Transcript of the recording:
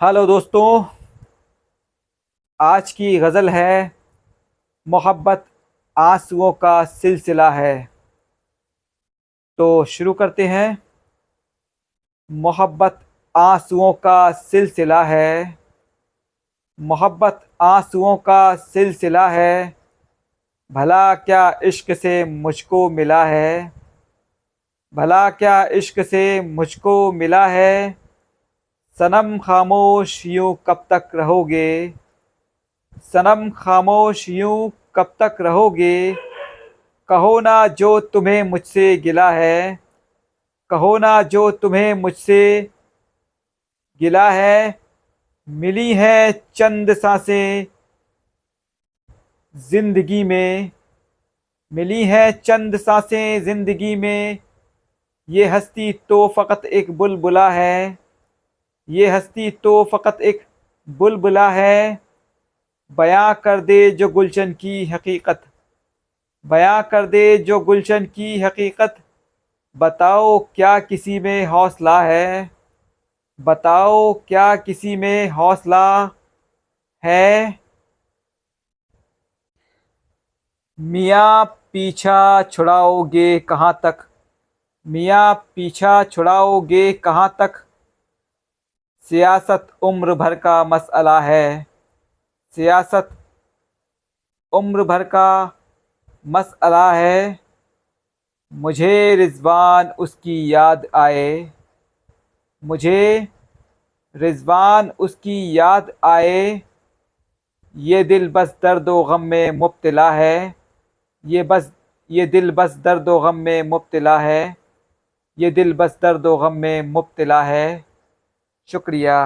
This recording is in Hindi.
हेलो दोस्तों। आज की गज़ल है मोहब्बत आंसुओं का सिलसिला है। तो शुरू करते हैं। मोहब्बत आंसुओं का सिलसिला है। मोहब्बत आंसुओं का सिलसिला है। भला क्या इश्क से मुझको मिला है। भला क्या इश्क से मुझको मिला है। सनम खामोश यूं कब तक रहोगे। सनम खामोश यूं कब तक रहोगे। कहो ना जो तुम्हें मुझसे गिला है। कहो ना जो तुम्हें मुझसे गिला है। मिली है चंद सांसें जिंदगी में। मिली है चंद सांसें जिंदगी में। ये हस्ती तो फ़कत एक बुलबुला है। ये हस्ती तो फ़कत एक बुलबुला है। बयां कर दे जो गुलशन की हकीकत। बयां कर दे जो गुलशन की हकीकत। बताओ क्या किसी में हौसला है। बताओ क्या किसी में हौसला है। मियाँ पीछा छुड़ाओगे कहाँ तक। मियाँ पीछा छुड़ाओगे कहाँ तक। सियासत उम्र भर का मसला है। सियासत उम्र भर का मसला है। मुझे रिजवान उसकी याद आए। मुझे रिजवान उसकी याद आए। ये दिल बस दर्द व गम में मुब्तला है। ये दिल बस दर्द व गम में मुब्तला है। ये दिल बस दर्द व गम में मुब्तला है। शुक्रिया।